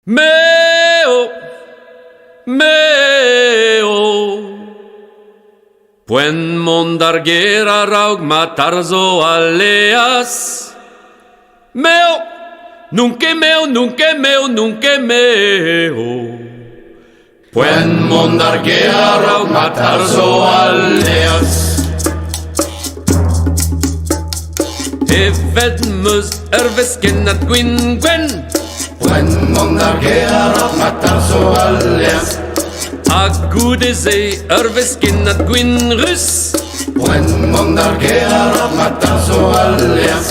Meo, meo, Puen mondargera raug matarzo aleas. Meo, nunca meo, nunca meo, nunca meo. Puen mondargera raug matarzo aleas. Eved mus ervesken gwyn gwen. Puen mondargera raug matarzo aleas. A goede zee ervesken gwyn rus. Puen mondargera raug matarzo aleas.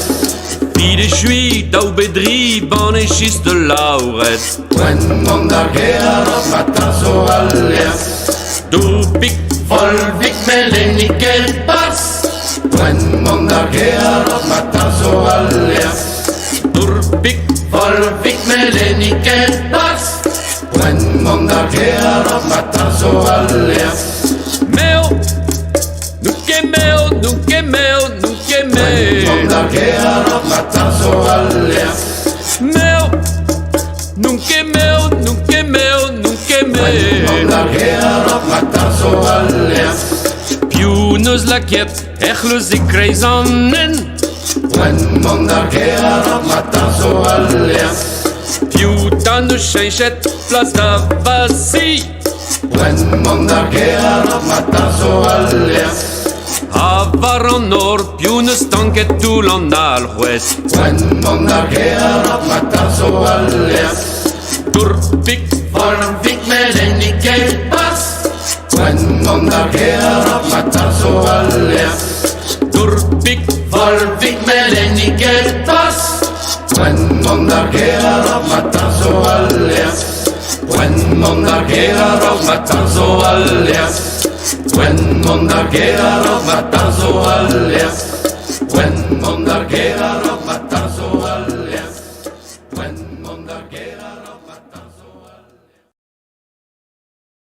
Wie de chui dau bedri ban e schis de lauret. Puen mondargera raug matarzo aleas. Du pik Volvic melenikel pas. Puen mondargera raug matarzo aleas. dur pik Volvic melenikel pas. Puen mondargera raug matarzo aleas. meo. Nunca meo, nunca meo, nunca meo. Mondargera raug matarzo aleas. Meo. Nunca meo, nunca meo, nunca meo. Mondargera raug matarzo aleas. Pioenus la kiep, echlus ik kreisanen. Puen mondargera raug matarzo aleas. Piutanu schenchet, plas da vasi. Puen mondargera raug matarzo aleas. Avar en nord, pioenus tanket toul en al west. Puen mondargera raug matarzo aleas. Dur pik Volvic melenikel pas. Puen mondargera raug matarzo aleas. dur pik Volvic melenikel pas. Puen mondargera raug matarzo aleas. Puen mondargera raug matarzo aleas. Puen mondargera raug matarzo aleas. Puen mondargera raug matarzo aleas. Puen mondargera